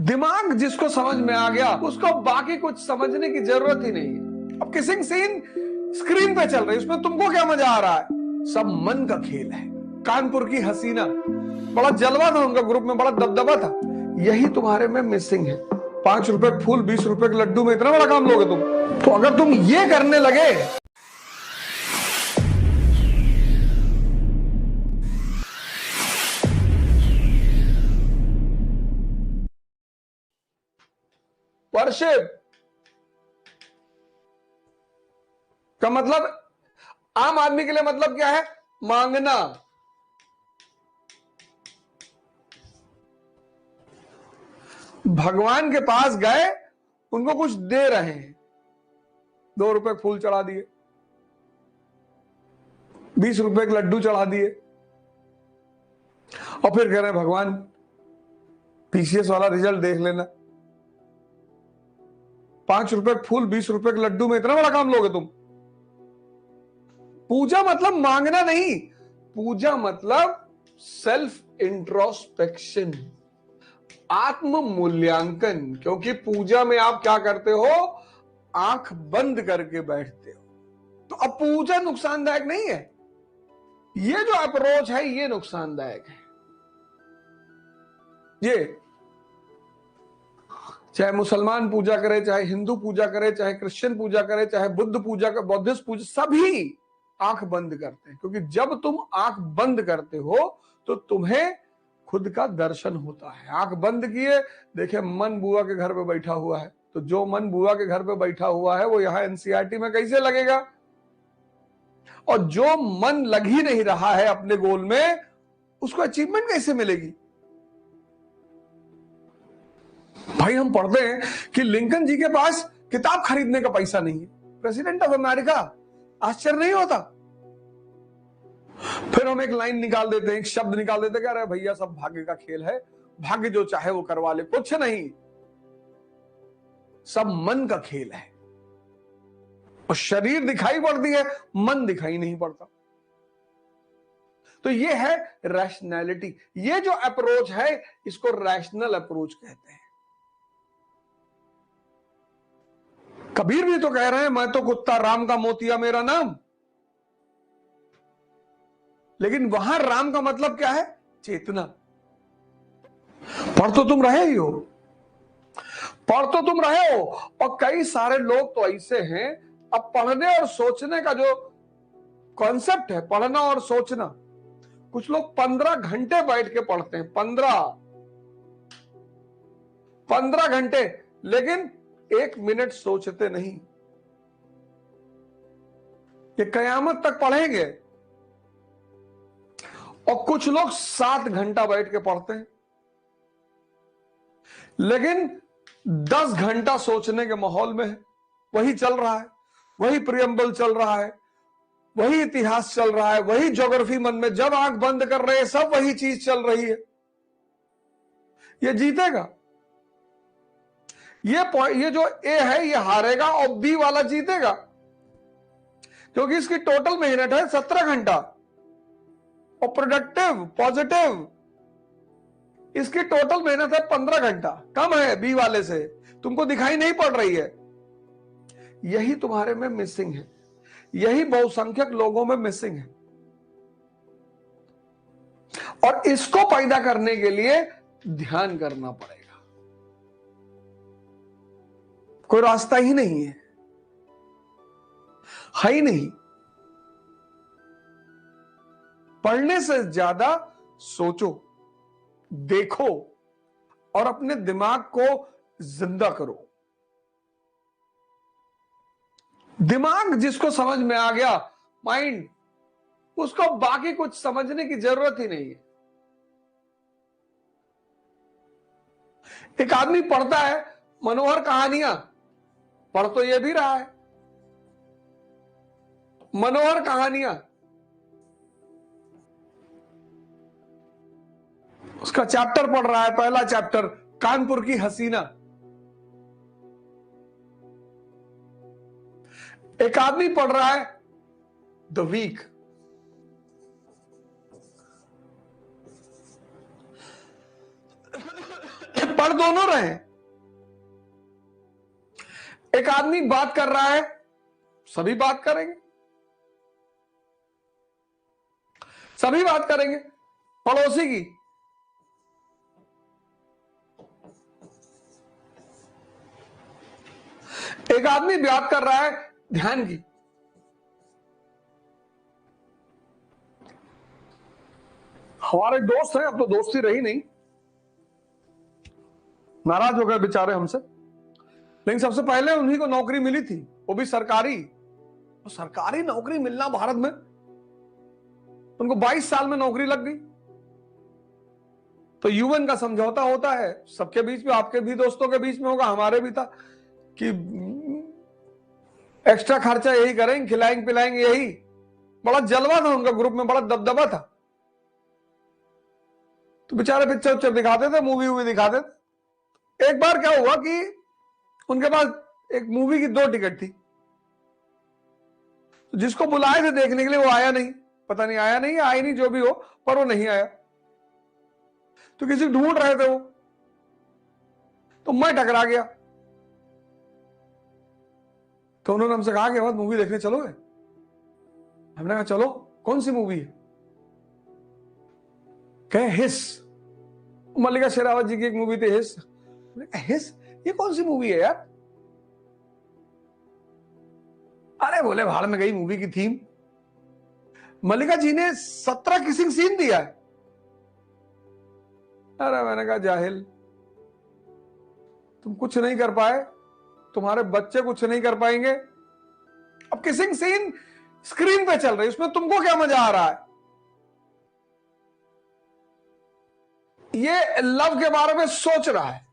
दिमाग जिसको समझ में आ गया उसको बाकी कुछ समझने की जरूरत ही नहीं है। अब किसिंग सीन स्क्रीन पे चल रही है, उसमें तुमको क्या मजा आ रहा है? सब मन का खेल है। कानपुर की हसीना, बड़ा जलवा था उनका, ग्रुप में बड़ा दबदबा था। यही तुम्हारे में मिसिंग है। 5 रुपए के फूल 20 रुपए के लड्डू में इतना बड़ा काम लोगे तुम? तो अगर तुम ये करने लगे वर्शिप का मतलब आम आदमी के लिए मतलब क्या है? मांगना। भगवान के पास गए, उनको कुछ दे रहे हैं, 2 रुपए फूल चढ़ा दिए, 20 रुपए के लड्डू चढ़ा दिए, और फिर कह रहे हैं भगवान पीसीएस वाला रिजल्ट देख लेना। 5 रुपए के फूल 20 रुपए के लड्डू में इतना बड़ा काम लोगे तुम? पूजा मतलब मांगना नहीं, पूजा मतलब सेल्फ इंट्रोस्पेक्शन, आत्म मूल्यांकन। क्योंकि पूजा में आप क्या करते हो? आंख बंद करके बैठते हो। तो अब पूजा नुकसानदायक नहीं है, ये जो अप्रोच है ये नुकसानदायक है। ये चाहे मुसलमान पूजा करे, चाहे हिंदू पूजा करे, चाहे क्रिश्चियन पूजा करे, चाहे बुद्ध पूजा करे, बौद्धिस्ट पूजा, सभी आंख बंद करते हैं। क्योंकि जब तुम आंख बंद करते हो तो तुम्हें खुद का दर्शन होता है। आंख बंद किए, देखे मन बुआ के घर पे बैठा हुआ है, तो जो मन बुआ के घर पे बैठा हुआ है वो यहां एनसीईआरटी में कैसे लगेगा? और जो मन लग ही नहीं रहा है अपने गोल में, उसको अचीवमेंट कैसे मिलेगी? भाई हम पढ़ते हैं कि लिंकन जी के पास किताब खरीदने का पैसा नहीं है, प्रेसिडेंट ऑफ अमेरिका। आश्चर्य नहीं होता? फिर हम एक लाइन निकाल देते हैं, एक शब्द निकाल देते हैं, अरे भैया सब भाग्य का खेल है, भाग्य जो चाहे वो करवा ले। कुछ नहीं, सब मन का खेल है। और शरीर दिखाई पड़ती है, मन दिखाई नहीं पड़ता। तो ये है रैशनैलिटी। ये जो अप्रोच है इसको रैशनल अप्रोच कहते हैं। कबीर भी तो कह रहे हैं, मैं तो कुत्ता राम का मोतिया मेरा नाम। लेकिन वहां राम का मतलब क्या है? चेतना। पढ़ तो तुम रहे ही हो, पढ़ तो तुम रहे हो। और कई सारे लोग तो ऐसे हैं, अब पढ़ने और सोचने का जो कॉन्सेप्ट है, पढ़ना और सोचना, कुछ लोग 15 घंटे बैठ के पढ़ते हैं, 15 घंटे, लेकिन 1 मिनट सोचते नहीं। ये कयामत तक पढ़ेंगे। और कुछ लोग 7 घंटा बैठ के पढ़ते हैं, लेकिन 10 घंटा सोचने के माहौल में है। वही चल रहा है, वही प्रियम्बल चल रहा है, वही इतिहास चल रहा है, वही ज्योग्राफी मन में जब आंख बंद कर रहे हैं सब वही चीज चल रही है। ये जीतेगा? ये जो ए है ये हारेगा और बी वाला जीतेगा, क्योंकि इसकी टोटल मेहनत है 17 घंटा, और प्रोडक्टिव पॉजिटिव इसकी टोटल मेहनत है 15 घंटा। कम है बी वाले से, तुमको दिखाई नहीं पड़ रही है। यही तुम्हारे में मिसिंग है, यही बहुसंख्यक लोगों में मिसिंग है। और इसको पैदा करने के लिए ध्यान करना पड़ेगा, कोई रास्ता ही नहीं है ही नहीं। पढ़ने से ज्यादा सोचो, देखो और अपने दिमाग को जिंदा करो। दिमाग जिसको समझ में आ गया, माइंड, उसको बाकी कुछ समझने की जरूरत ही नहीं है। एक आदमी पढ़ता है मनोहर कहानियां, पढ़ तो ये भी रहा है मनोहर कहानियां, उसका चैप्टर पढ़ रहा है, पहला चैप्टर कानपुर की हसीना। एक आदमी पढ़ रहा है द वीक, पढ़ दोनों रहे। एक आदमी बात कर रहा है, सभी बात करेंगे, सभी बात करेंगे। पड़ोसी की, एक आदमी बात कर रहा है ध्यान की, हमारे दोस्त हैं, अब तो दोस्ती रही नहीं, नाराज हो गए बेचारे हमसे, लेकिन सबसे पहले उन्हीं को नौकरी मिली थी, वो भी सरकारी। तो सरकारी नौकरी मिलना भारत में, उनको 22 साल में नौकरी लग गई। तो यूएन का समझौता होता है सबके बीच में, आपके भी दोस्तों के बीच में होगा, हमारे भी था कि एक्स्ट्रा खर्चा यही करेंगे, खिलाएंगे पिलाएंगे यही। बड़ा जलवा था उनका, ग्रुप में बड़ा दबदबा था। तो बेचारे पिक्चर उच्चर दिखाते थे, मूवी वूवी दिखाते थे। एक बार क्या हुआ कि उनके पास एक मूवी की 2 टिकट थी, तो जिसको बुलाए थे देखने के लिए वो आया नहीं, पता नहीं आया नहीं, आई नहीं, जो भी हो, पर वो नहीं आया। तो किसी ढूंढ रहे थे वो, तो मैं टकरा गया। तो उन्होंने हमसे कहा कि अब मूवी देखने चलोगे? हमने कहा चलो। कौन सी मूवी है? कहे हिस। मल्लिका शेरावत जी की एक मूवी थी हिस। हिस ये कौन सी मूवी है यार? अरे बोले भाड़ में गई मूवी की थीम। मल्लिका जी ने 17 किसिंग सीन दिया है। अरे मैंने कहा जाहिल, तुम कुछ नहीं कर पाए, तुम्हारे बच्चे कुछ नहीं कर पाएंगे। अब किसिंग सीन स्क्रीन पे चल रही, उसमें तुमको क्या मजा आ रहा है? ये लव के बारे में सोच रहा है,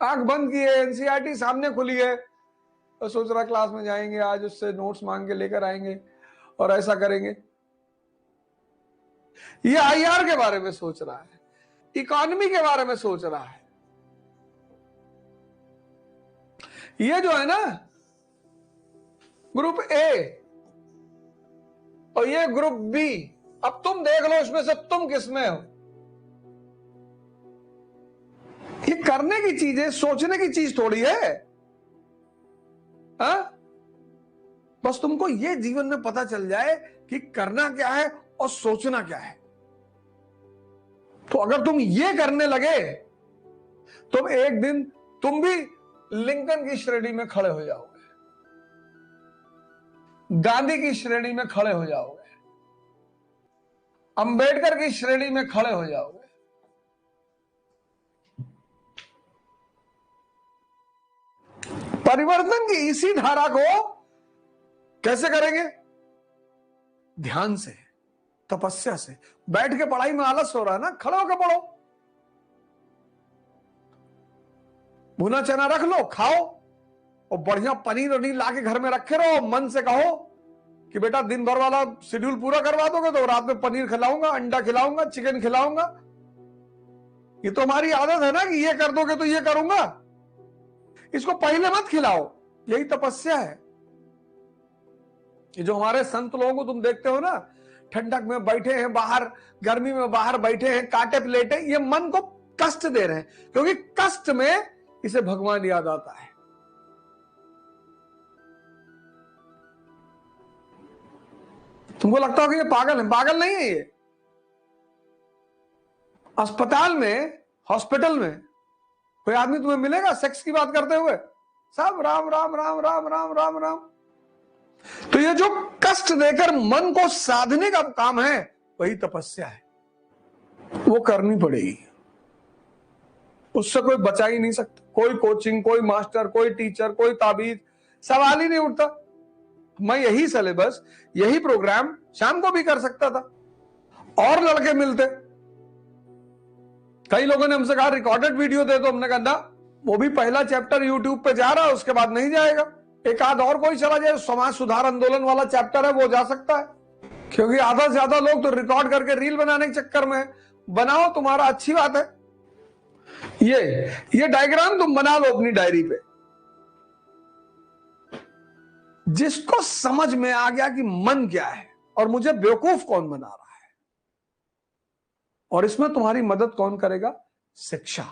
आंख बंद की है, एनसीईआरटी सामने खुली है, तो सोच रहा क्लास में जाएंगे, आज उससे नोट्स मांग के लेकर आएंगे और ऐसा करेंगे। ये आईआर के बारे में सोच रहा है, इकोनॉमी के बारे में सोच रहा है। ये जो है ना ग्रुप ए और ये ग्रुप बी, अब तुम देख लो इसमें से तुम किसमें हो। ये करने की चीज है, सोचने की चीज थोड़ी है। हा? बस तुमको ये जीवन में पता चल जाए कि करना क्या है और सोचना क्या है। तो अगर तुम ये करने लगे तो एक दिन तुम भी लिंकन की श्रेणी में खड़े हो जाओगे, गांधी की श्रेणी में खड़े हो जाओगे, अंबेडकर की श्रेणी में खड़े हो जाओगे। परिवर्तन की इसी धारा को कैसे करेंगे? ध्यान से, तपस्या से। बैठ के पढ़ाई में आलस हो रहा है ना, खड़े होकर पढ़ो। भुना चना रख लो, खाओ, और बढ़िया पनीर वनीर लाके घर में रखे रहो। मन से कहो कि बेटा दिन भर वाला शेड्यूल पूरा करवा दोगे तो रात में पनीर खिलाऊंगा, अंडा खिलाऊंगा, चिकन खिलाऊंगा। ये तो हमारी आदत है ना कि ये कर दोगे तो ये करूंगा। इसको पहले मत खिलाओ, यही तपस्या है। ये जो हमारे संत लोगों को तुम देखते हो ना, ठंडक में बैठे हैं बाहर, गर्मी में बाहर बैठे हैं, कांटे प्लेटे, ये मन को कष्ट दे रहे हैं, क्योंकि कष्ट में इसे भगवान याद आता है। तुमको लगता हो कि ये पागल है, पागल नहीं है ये। अस्पताल में, हॉस्पिटल में कोई आदमी तुम्हें मिलेगा सेक्स की बात करते हुए? सब राम राम राम राम राम राम राम। तो ये जो कष्ट देकर मन को साधने का काम है, वही तपस्या है। वो करनी पड़ेगी, उससे कोई बचा ही नहीं सकता। कोई कोचिंग, कोई मास्टर, कोई टीचर, कोई ताबीज, सवाल ही नहीं उठता। मैं यही सिलेबस, यही प्रोग्राम शाम को भी कर सकता था, और लड़के मिलते। कई लोगों ने हमसे कहा रिकॉर्डेड वीडियो दे दो, हमने कहा ना, वो भी पहला चैप्टर यूट्यूब पे जा रहा है, उसके बाद नहीं जाएगा। एक आध और कोई चला जाए, समाज सुधार आंदोलन वाला चैप्टर है, वो जा सकता है। क्योंकि आधा से ज्यादा लोग तो रिकॉर्ड करके रील बनाने के चक्कर में है। बनाओ, तुम्हारा अच्छी बात है। ये डायग्राम तुम बना लो अपनी डायरी पे। जिसको समझ में आ गया कि मन क्या है और मुझे बेवकूफ कौन बना रहा है, और इसमें तुम्हारी मदद कौन करेगा? शिक्षा।